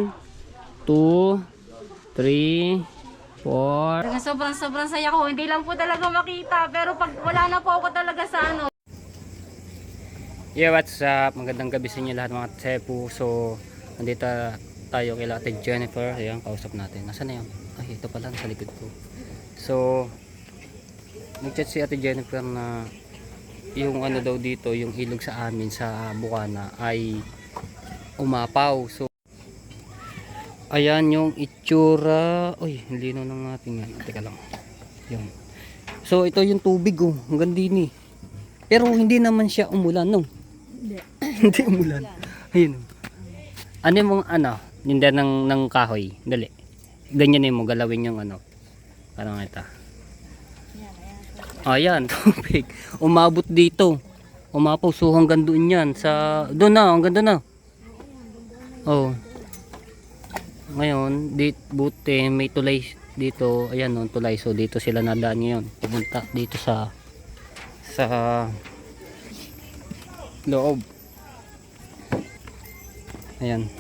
2, 3, 4. Sobrang saya ko. Hindi lang po talaga makita. Pero pag wala na po ako talaga sa ano. Yeah, what's up? Magandang gabi sa inyo lahat mga tsepu. So, nandito tayo kay Ate Jennifer. Ayan, kausap natin. Nasaan na yun? Ay, ito pala, sa likod ko. So, nag-chat si Ate Jennifer na yung ano daw dito, yung ilog sa amin sa Bukana ay umapaw. So, ayan yung itsura. Uy, hindi na nang natin yan. Teka lang. Yun. So, ito yung tubig oh. Ang ganda din eh. Pero hindi naman siya umulan no. Hindi. Hindi umulan. Ayun. Ano yung ano? Ninda ng kahoy. Dali. Ganyan mo galawin yung ano. Parang ito. Ayan, tubig. Umabot dito. Umapaw. So hanggang doon yan. Sa, doon na. Hanggang doon na. Oh. Ngayon, buti may tulay dito. Ayan no, tulay. So dito sila nadaan ngayon. Pupunta dito sa loob. Ayan.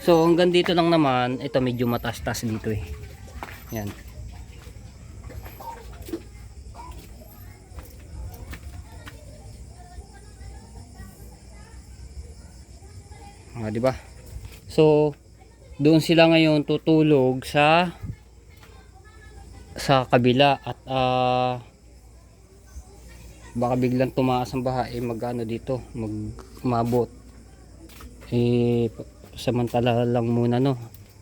So hanggang dito lang naman. Ito medyo mataas-taas dito eh. Ayan. Di ba? So doon sila ngayon tutulog sa kabila at baka biglang tumaas ang baha magano dito umabot samantala lang muna no,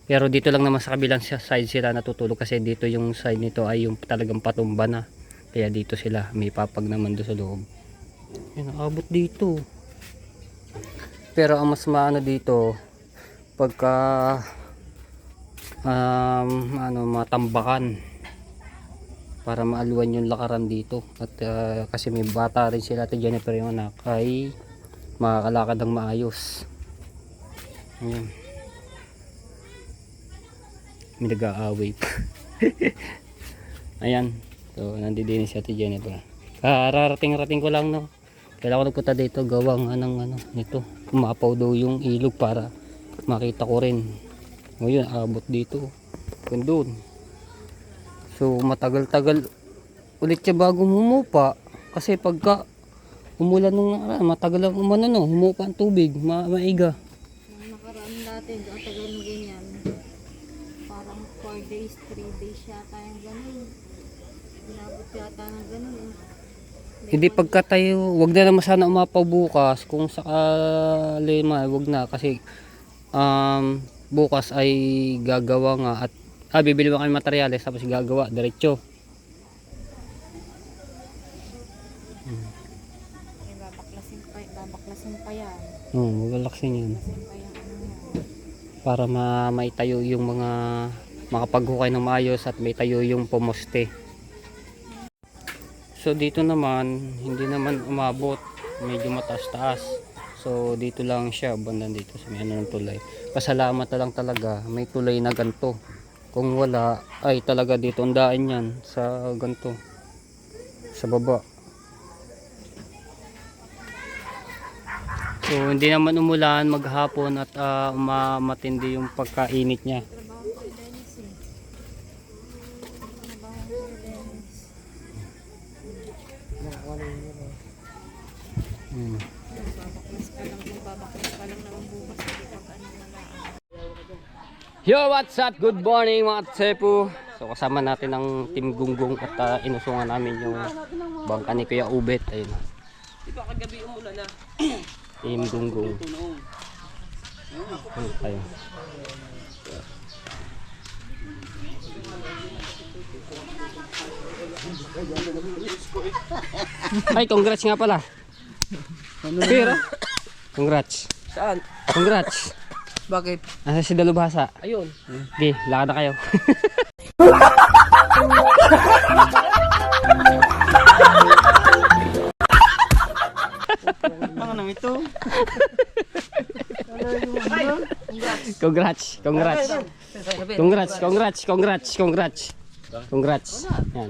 pero dito lang naman sa kabilang side sila natutulog kasi dito yung side nito ay yung talagang patumba na, kaya dito sila may papag naman doon sa loob. Yan, abot dito, pero ang mas maano dito pagka matambakan para maaluan yung lakaran dito at kasi may bata rin sila Ate Jennifer yung anak ay makakalakad ng maayos. Ayan. May nag-aaway pa. Ayan, so nandito din si Ate Jennifer. Kararating ko lang no, kailangan ko nagpunta dito gawang anong nito, umapaw daw yung ilog para makita ko rin. Ngayon abot dito doon. So matagal-tagal ulit siya bago humupa kasi pagka umulan nung matagal lang umano no, humupa ang tubig, maiga. Nakaraan natin, ang tagal mo ganyan. Parang 4 days, 3 days yata yung ganun. Inabot yata ng ganun eh. Hindi pagka tayo, wag na naman sana umapaw bukas kung sakali wag na kasi bukas ay gagawa nga at bibili mo kami materyales tapos gagawa diretso. Babaklasin pa yan. Magalaksin yan. Para maitayo yung mga makapaghukay ng maayos at may tayo yung pomoste. So dito naman hindi naman umabot, medyo mataas-taas. So dito lang siya, bandang dito sa may ng tulay. Pasalamat na lang talaga may tulay na ganto. Kung wala ay talaga dito ang daan yan sa ganto sa baba. So hindi naman umulan maghapon at matindi yung pagkainit niya. Yo, what's up? Good morning mga tsepu. So kasama natin ang Team Gunggong at inusungan namin yung bangka ni Kuya Ubet. Ayun. Diba kagabi umulan na? Team Gunggong. Ayun. Ay, congrats nga pala. Pero, congrats. Saan? Congrats. Bakit? Nasa si Dalubhasa. Ayun. Okay, lakad na kayo. Ano ito? Congrats. Congrats. Congrats. Congrats. Congrats. Congrats. Congrats. Yan.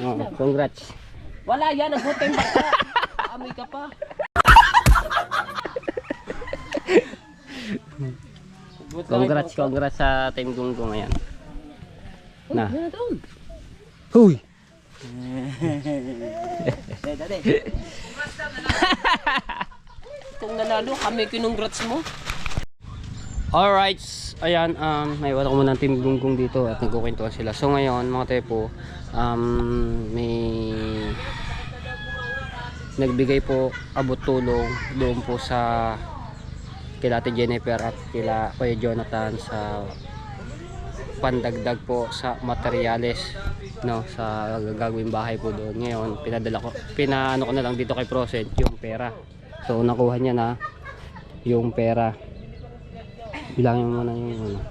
Oh, congrats. Wala yan, nagbuting baka. Amoy ka pa. Abot lang Congrats, congrats sa Team Gunggong. Ayan. Na. Yan na doon. Huy! Kung nanalo kami, kinongrats mo. Alright, ayan, may wala ko muna ng Team Gunggong dito at nagkukwentuhan sila. So ngayon, mga tepo, may nagbigay po abot tulong doon po sa kila Ate Jennifer at kila Kuya Jonathan sa pandagdag po sa materyales, no, sa gagawin bahay po doon. Ngayon, pinaano ko na lang dito kay Procent yung pera. So nakuha niya na yung pera. Bilangin mo muna yung ano.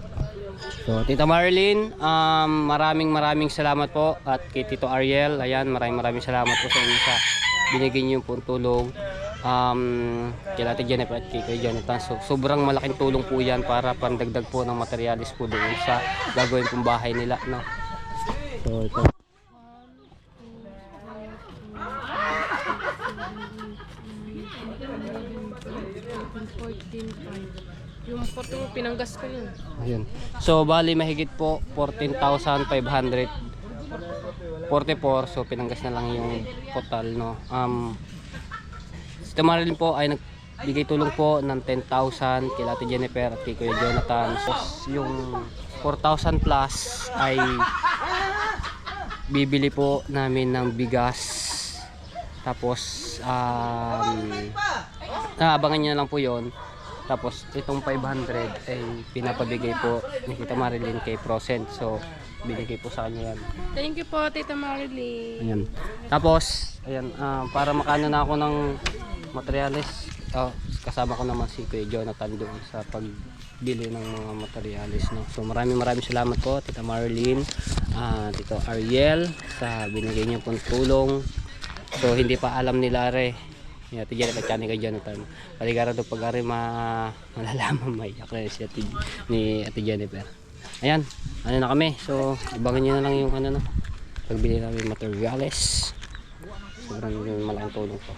So Tita Marilyn, maraming salamat po, at kay Tito Ariel, ayan, maraming salamat po sa inyo sa binigay niyo pong tulong kay Ate Jennifer at kay Jonathan. So sobrang malaking tulong po yan para pandagdag po ng materialis po doon sa gagawin pong bahay nila, no. So ito. Yung photo, pinanggas ko yun. Ayun. So bali mahigit po 14,544. So pinanggas na lang yung total, no. Si Marilyn po ay nagbigay tulong po ng 10,000 kay Ate Jennifer at kay Kuya Jonathan. So yung 4,000 plus ay bibili po namin ng bigas. Tapos abangan niyo lang po yon. Tapos itong 500 ay pinapabigay po ni Tita Marilyn kay Procent. So binigay po sa kanya yan. Thank you po, Tita Marilyn. Ayan. Tapos ayan, para makano na ako ng materials, kasama ko naman si Kuya Jonathan doon sa pagbili ng mga materials, no. So maraming salamat po Tita Marilyn, Tito Ariel, sa binigay niyo pong tulong. So hindi pa alam nila Ate Jennifer at kay Jonathan. Paligara daw pag malalaman maiyak na si Ate Jennifer. Ayan, ano na kami. So abangan nyo na lang yung ano, no, pagbili namin materials. Sobrang malaking tulong po.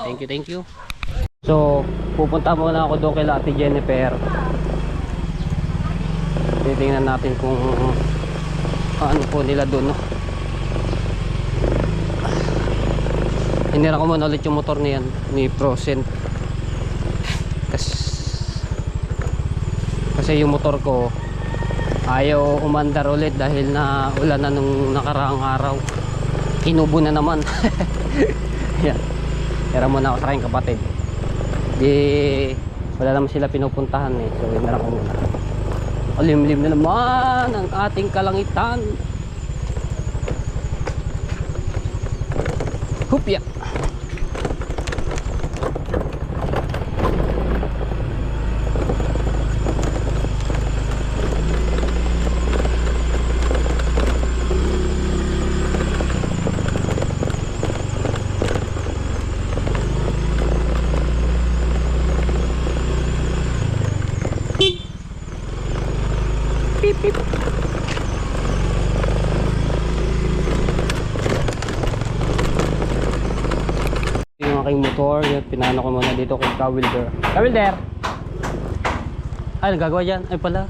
Thank you. So pupunta muna ako doon kay Ate Jennifer. Titingnan natin kung ano po nila doon, no. Hinira ko muna ulit yung motor niyan ni Procent. Kasi yung motor ko ayaw umandar ulit dahil na ulan na nung nakaraang araw. Inubo na naman. Yan. Hira muna ako sa aking kapatid. Wala naman sila pinupuntahan So hinira ko muna. Limlim na naman ang ating kalangitan. Hupya. Pip pip. Yung aking motor, pinano ko muna dito kay Kawilder. Kawilder! Ay, nagagawa dyan. Ay pala.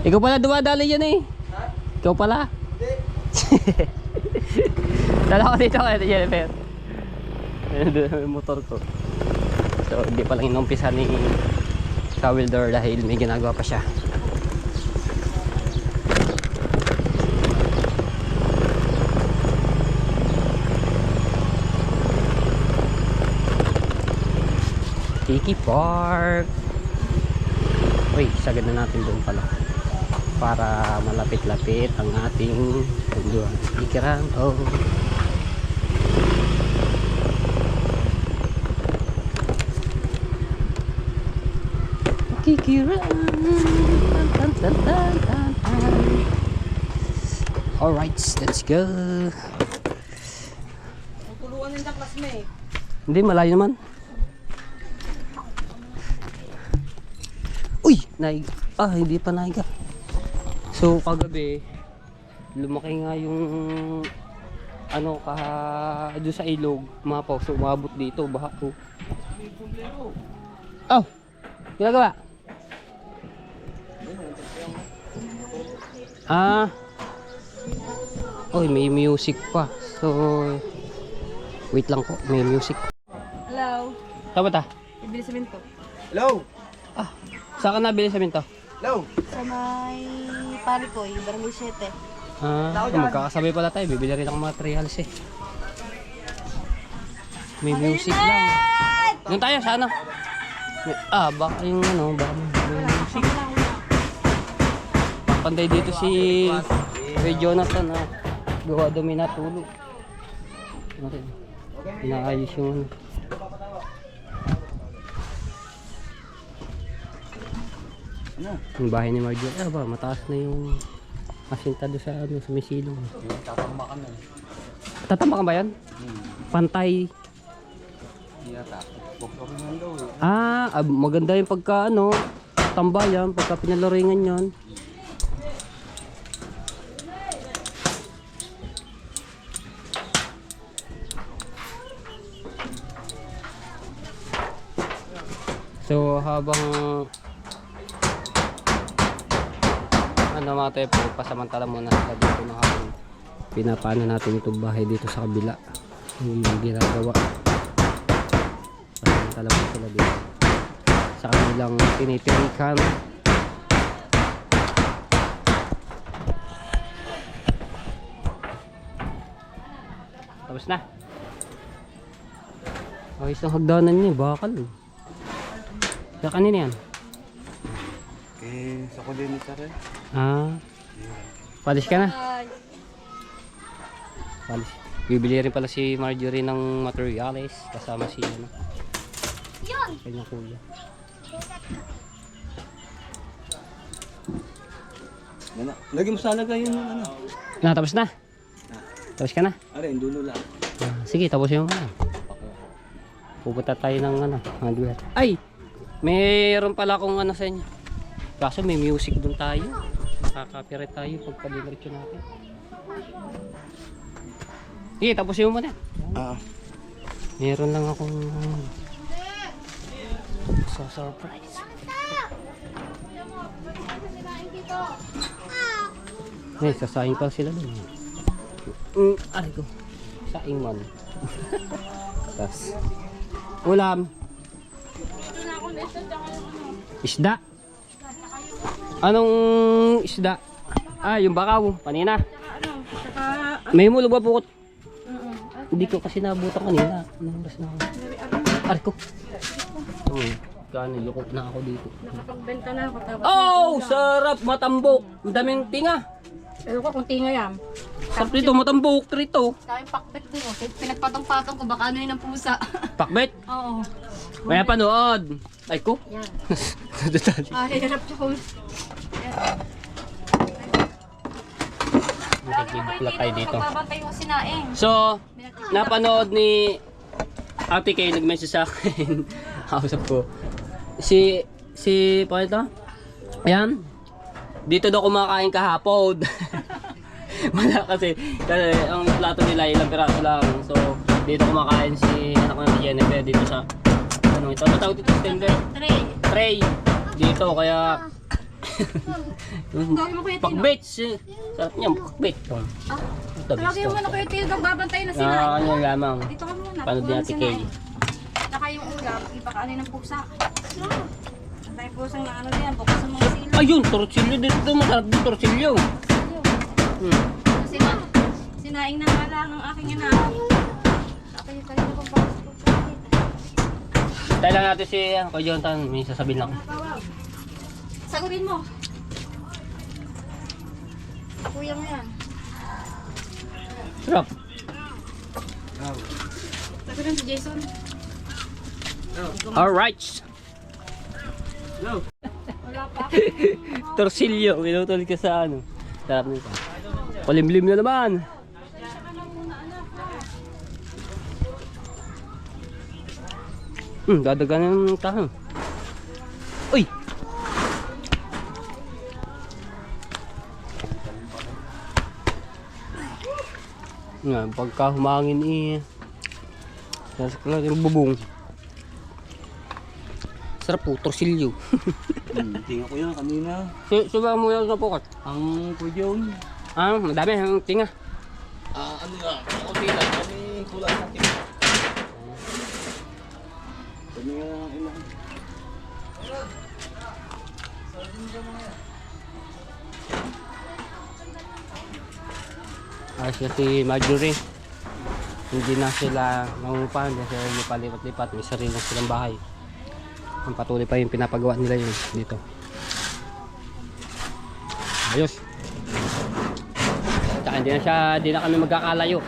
Ikaw pala dumadali yan eh. Ikaw pala. Dala ko dito kay Jennifer. Ayan doon yung motor ko. So hindi pa lang inumpisa ni Kawilder dahil may ginagawa pa siya. Tiki Park. Uy, sagad na natin doon pala para malapit-lapit ang ating tunduan. Ikiran, Kikiran. Alright, let's go. Tuluan ng taklas na eh. Hindi, malayo naman. Uy, naig. Hindi pa naiga. So kagabi lumaki nga yung ano doon sa ilog, mapaw. So umabot dito, baha po. ginagawa? Ah. Oy, may music pa. So, wait lang po, may music. Hello. Tama ta? Ibili sa minto. Hello! Ah, saan ka nabili sa minto? Hello! Sa may Palikoy, Barangay 7. Ah, magkakasabay pala tayo. Bibili rin ako mga materials eh. May music lang. Doon tayo, sa ano? Ah, baka yung ano, baka may music. Panday dito si Ray Jonathan ah. Gawa daw may natulog. Okay. Inaayos yung ano. Yung bahay ni Marjorie. Ah ba, mataas na yung asinta doon sa ano, sa may silong. Tatambakan na. Tatambakan ba yan? Pantay. Maganda yung pagka ano, tambayan, pagka pinalaringan yan. So habang ano mga tayo po, pasamantala muna sila dito na habang pinapano natin itong bahay dito sa kabila. Yung ginagawa. Pasamantala po sila dito sa kanilang tinitirikan. Tapos na. Ayos ang hagdanan niya, bakal eh. Sa kanina yan? Sa ko din ito rin. Ah. Palis ka na? Palis. Bibili rin pala si Marjorie ng materials kasama si ano. Kanyang kuya. Lagi mo sana kayo yung ano. Tapos na? Tapos ka na? Are, yung dulo lang. Sige, tapos yung ano. Pupunta tayo ng ano, hardware. Ay! Mayroon pala akong ano sa inyo. Kaso may music doon tayo. Nakaka-copyright tayo pagka diretso natin. Sige, tapos yung muna. Meron lang akong surprise. Sasaing pa sila doon. Aray ko. Saing man. Tas ulam. Isda. Anong isda? Ah, yung bakaw. Panina. May mulog ba bukot? Hindi ko kasi nabutan kanina. Anong oras na ako? Aray ko. Kano, lukot na ako dito. Nakapagbenta na ako. Tapos Oh, sarap matambok. Ang daming tinga. pero ko kung tinga yan. Sarap dito, matambok trito. Kaming pakbet din oh. Pinagpatong-patong ko, baka ano yun ang pusa. Pakbet. Oo. Maya panood. Ay ko. Yan. Detali. Hirap siya ko. Nakikibukla tayo dito. Magbabantay yung sinaing. So, napanood ni Ate Kay, nag-message sa akin. Kausap ko. Paano ito? Ayan. Dito daw kumakain kahapon. Wala kasi ang plato nila ilang piraso lang. So, dito kumakain si anak ko ni Jennifer dito sa ano ito? Ano tawag dito? Tender? Tray. Dito kaya pakbet. Sarap niya, pakbet. Lagi yung ano kayo tayo nagbabantay na sinaing. Ano lamang. Dito ka muna. Paano din Ate Kay? Saka yung ulam, ipakaano ng pusa. May pusang na ano diyan, bukas sa mga silo. Ayun, torsilyo dito. Masarap din torsilyo. Sinaing na nga lang ang aking anak. Ako yung kanina kong pasok. Tayo lang natin si Kuya Jonathan, may sasabihin lang. Sagutin mo. Kuya mo yan. Sarap. Sagutin si Jason. Alright. Wala pa. Torsilyo, pinutol ka sa ano. Sarap nito. Palimlim na naman. Dadagan ng tahan. Uy! Nga, pagka humangin nasa ko lang yung bubong. Sarap po, torsilyo. Tinga ko yan kanina. Suba mo yan na pukot. Ang pwede yun. Madami ang tinga. Ano lang, konti lang. Kami kulang sa tinga. Pwede nga lang ilang. Ayos na si Marjorie. Hindi na sila nangungupahan, hindi sila lipalipat-lipat. May sarili na silang bahay. Ang patuloy pa yung pinapagawa nila yun dito. Ayos. Tsaka hindi na kami magkakalayo.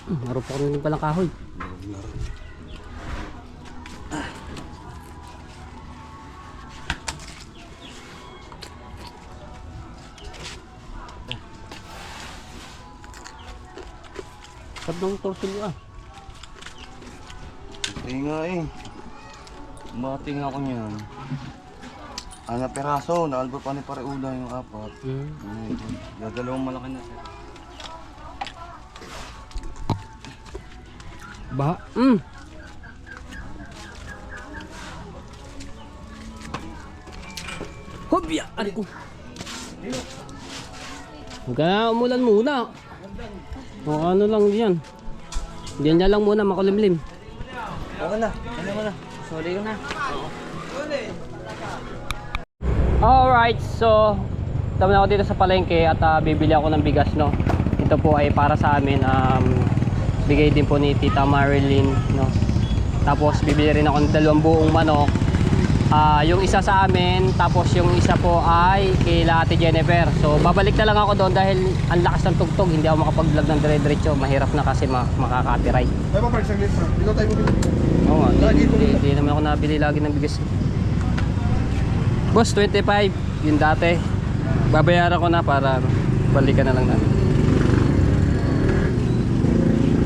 Marupok na din palang kahoy. Sarap ng torsilyo ah. Tinga eh. Matinga ko niyan. Ana peraso, naalba pa ni Pareula yung 4. Dadalawang malaki na sir. Baha. Hobya! Ano ko? Huwag ka na umulan muna. O ano lang yan. Diyan na lang muna makulimlim. Okay na, ano mo na. Sorry ko na. Alright, so tama na ako dito sa palengke at bibili ako ng bigas, no. Ito po ay para sa amin, bigay din po ni Tita Marilyn, no. Tapos bibili rin ako ng 2 buong manok. Yung isa sa amin, tapos yung isa po ay kay Ate Jennifer. So babalik na lang ako doon dahil ang lakas ng tugtog, hindi ako makapag-vlog ng dire-diretso. Mahirap na kasi makaka-copyright. Ay pa, parang saglit na. Dito tayo bumili. Oo nga, hindi naman ako nabili lagi ng bigas. Boss, 25 yung dati. Babayaran ko na para balikan na lang namin.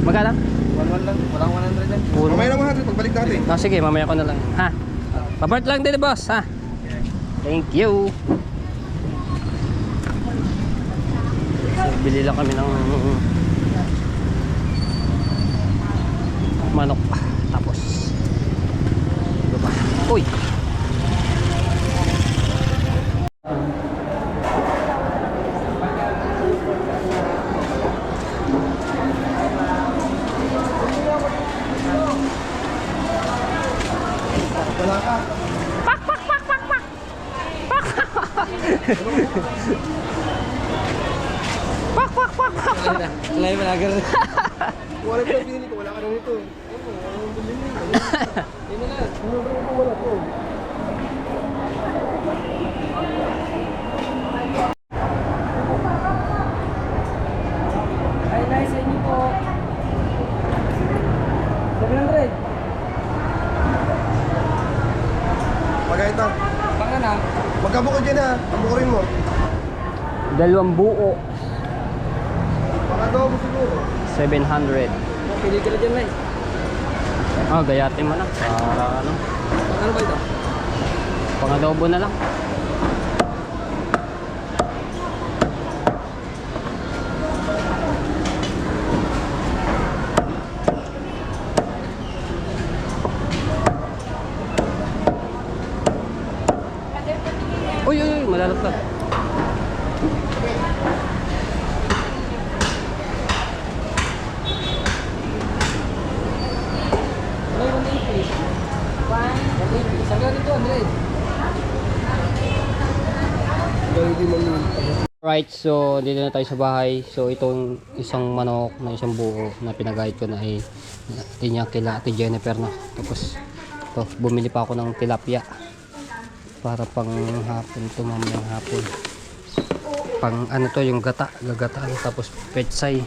Magkano? 1-1 lang, walang 100 lang. Puro. Mamaya lang 100 pagbalik natin. Sige, mamaya ko na lang. Ha? Papart lang din, boss, ha? Thank you. So, bili lang kami ng manok. Tapos ano ba? Uy! Wala ka. Lay mo na ganun. Wala ka pinili ko, wala ka na nito. Ay, nice, inyo po. 700. Magkait na. Baka na. Magkabuko dyan ha. Abukurin mo. 2 buo, Pang-adobo siguro. 700. Pili ka na dyan, Lai. Gayatin mo na. Para ano? Ano ba ito? Pang-adobo na lang. Uy, malalaglag. May 180. 180. Sabi ka dito, Andre. Hindi man. Right, so dito na tayo sa bahay. So itong isang manok na isang buo na pinagayat ko na ay niya kila Ate Jennifer na. Tapos to, bumili pa ako ng tilapia para pang hapon to, mamayang hapon. Pang ano to, yung gagataan, tapos petsay.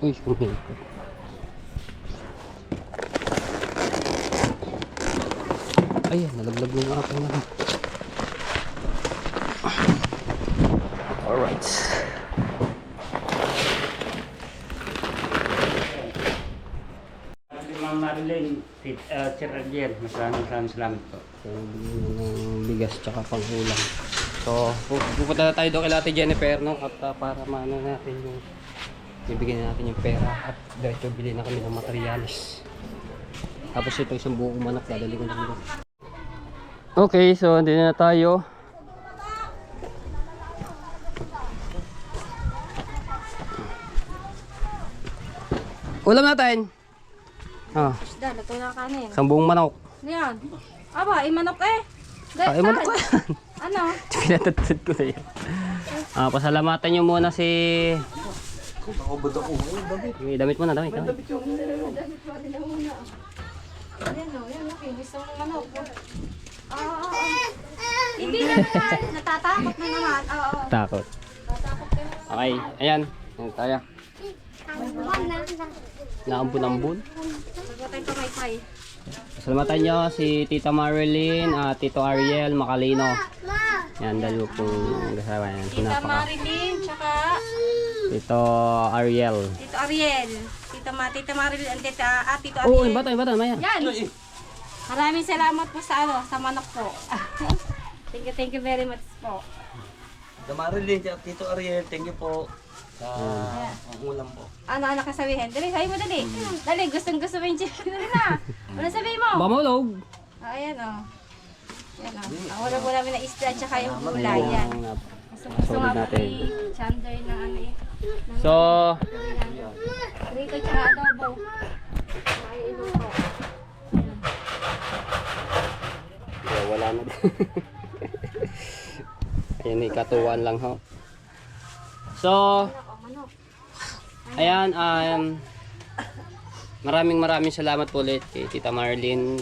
Uy, kumikot. Ayan, nalaglag yung aking na. Alright. Ma'am Marilyn, Sir Ariel, maraming salamat po. So, ng bigas tsaka pang-ulam. So, pupunta na tayo doon kay Ate Jennifer, no? At para maano natin yung bibigyan natin yung pera at diretso bili na kami ng materials. Tapos ito isang buong manok, dadali ko na dito. Okay, so andito na tayo. Ulam natin. Ah, Isda, luto na kanin. isang buong manok. Yan. Aba, manok eh. Ay, manok ko yan. Ano? Pinatatsad ko na yan. Pasalamatan nyo muna si... Nakabad ako. May damit mo na, damit. Ayan o, yan o. Gusto mong manok. Hindi na naman. Natatakot na naman. Oo. Takot. Natatakot ka na. Okay, ayan. Ayan tayo. Naambun-ambun. Magwatay pa may Pasalamatan nyo si Tita Marilyn at Tito Ariel Macalino. Yan, dalawa pong kasama yan. Tita Marilyn, tsaka Tito Ariel. Tito Ariel. Tita Marilyn, and Tito Oo, Ariel. yung bata, maya. Yan. Maraming salamat po sa sa manok po. Thank you very much po. Tita Marilyn, Tito Ariel, thank you po. Sa ang ulam po. Ano kasabihin? Dali, sabi mo dali. Dali, gusto mo yung chicken. Dali na. Ano sabihin mo? Mamulog. Ayan o. Yan o. Ang wala po namin na isda tsaka yung gulay. Yan. Gusto nga po natin. i-chander na ano eh. So, Rito tsaka adobo. Ay, iluto. wala na. Ayan, ikatuwan lang ho. So, Manok. ayan, maraming salamat po ulit kay Tita Marlene,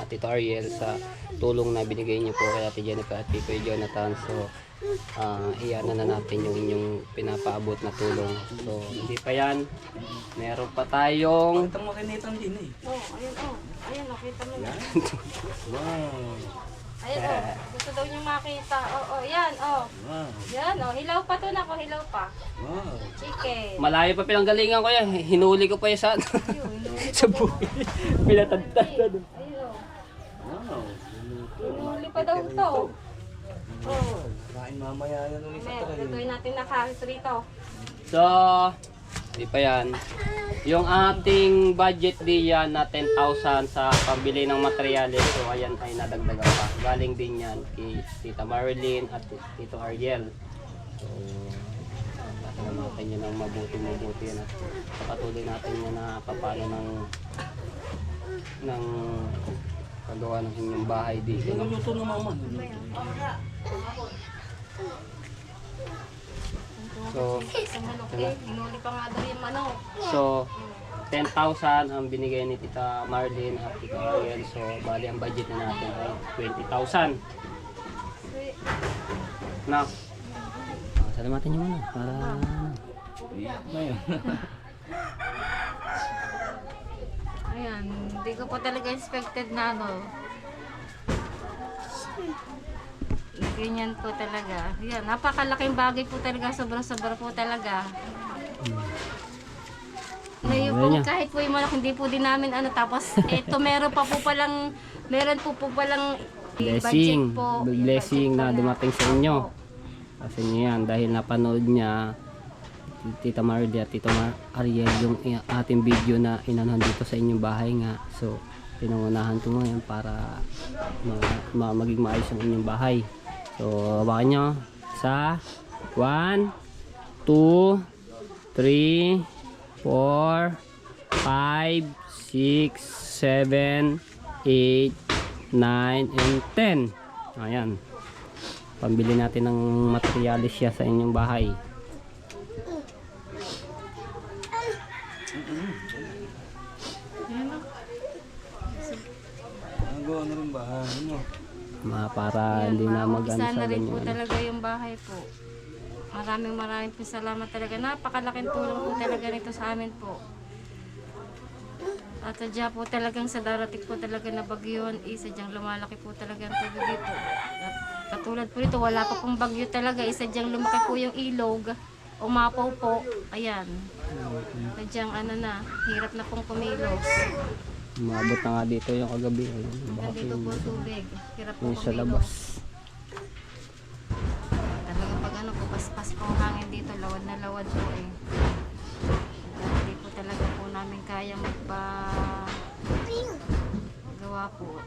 Tito Ariel sa tulong na binigay niyo po kay Ate Jennifer at Tito Jonathan. So, iyan na natin yung inyong pinapaabot na tulong. So, hindi pa yan. Meron pa tayong... Ito mo kinitang din eh. Ayan o. Ayan o, kita mo na. Wow. Ayan o. Gusto daw niyo makita. Yan o. Wow. Yan o. Hilaw pa to na ko. Hilaw pa. Wow. Chicken. Malayo pa pinanggalingan ko yan. Hinuli ko pa yan sa... sa buhay. Pinatagtad na doon. Ayun. Wow. Hinuli pa daw to. Oh. Kain mamaya yan ulit sa tray. Lutuin natin na karis rito. So, di pa yan. Yung ating budget diyan na 10,000 sa pambili ng materyales. So, ayan ay nadagdagan pa. Galing din yan kay Tita Marilyn at Tito Ariel. So, pasalamatan nyo ng mabuti yan at patuloy natin yan na paano ng paggawa ng inyong bahay dito. No? Luto na mama. So, Isang manok eh. Hinuli pa nga daw yung manok. So, 10,000 ang binigay ni Tita Marlene at Tito Ariel. So, bali ang budget na natin ay 20,000. Na. Salamatan niyo muna para Ayan, hindi ko po talaga expected na ano. Ganyan po talaga. Yan, napakalaking bagay po talaga. Sobra-sobra po talaga. Ngayon po, kahit po yung manok, hindi po din namin ano. Tapos, eto meron pa po palang, blessing. budget po. Blessing na Budget pala. dumating sa inyo. Kasi niyo yan, dahil napanood niya Tita Marlene at Tito Ariel yung ating video na inanon dito sa inyong bahay nga. So, pinangunahan ko ngayon para maging maayos ang inyong bahay. So, baka nyo sa 1, 2, 3, 4, 5, 6, 7, 8, 9, and 10. Ayan. Pambili natin ng materialis siya sa inyong bahay. Nagawa na rin bahay mo. Para hindi na Sana mag-ano sa rin ganyan. po talaga yung bahay po. maraming po salamat talaga. Napakalaking tulong po talaga nito sa amin po. At sadya po talagang sa darating po talaga na bagyo, sadyang lumalaki po talaga ang tubig dito. At katulad po dito, wala pa pong bagyo talaga, sadyang lumaki po yung ilog, umapaw po, ayan. Sadyang ano na, hirap na pong kumilos. Umabot na nga dito yung kagabi. Ayun, baka Nandito po tubig, hirap po yung sa kumilos. labas. Talaga pag ano po, paspas po ang hangin dito, lawad na lawad po eh. Hindi po talaga po namin kaya gawa po.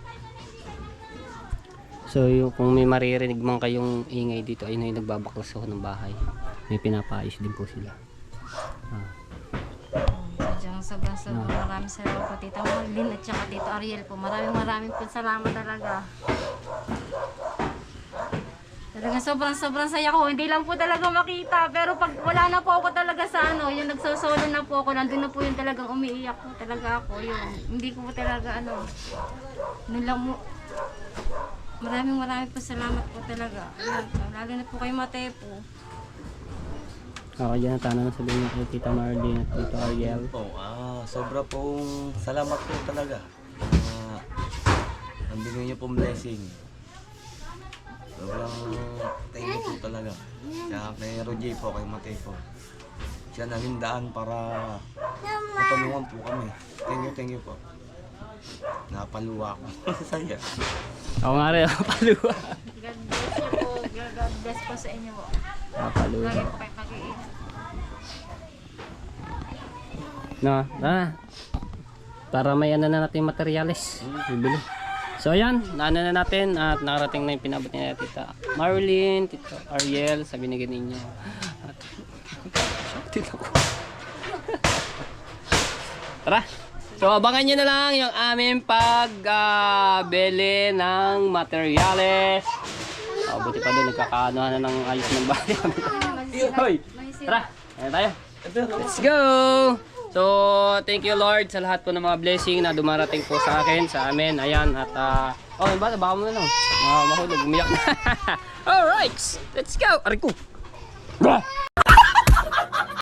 So yung kung may maririnig man kayong ingay dito ay yung nagbabaklas ako ng bahay. May pinapaayos din po sila. Sadyang sobrang maraming salamat po Tita Marlene at saka Tito Ariel po. Maraming po salamat talaga. Talagang sobrang saya ko. Hindi lang po talaga makita. Pero pag wala na po ako talaga sa ano, yung nagsosolo na po ako, nandun na po yung talagang umiiyak po talaga ako. Yung, hindi ko po talaga ano, maraming po salamat po talaga. Ayan, lalo na po kay Matepo. Ako dyan, tanong na sabihin niyo kay Tita Marlene at Tito Ariel. Po, sobra pong salamat po talaga. Ang binigay niyo pong blessing. Sobrang thank you po talaga. Kaya kay Roger po, kay Mateo po. Siya naging daan para matulungan po kami. Thank you po. Napaluwa ako. Saya. Ako nga rin, paluwa. God bless you po. God bless po sa inyo po. Paluwa. Lagi po kayo mag-iingat. No, para may ano na natin materyales. Bibili. So ayan, naano na natin at nakarating na yung pinabot niya Tita Marlene, Tito Ariel, sabi na ganun ninyo. At shoutin ako. Tara! So abangan nyo na lang yung aming pagbili ng materyales. Buti pa din nagkakaanohan na ng ayos ng bahay. Hoy! Tara! Ayan tayo. Let's go! So, thank you Lord sa lahat po ng mga blessing na dumarating po sa akin, sa amin. Ayan, at baka mo na lang. Mahulog, umiyak na. Alright, let's go! Aray ko!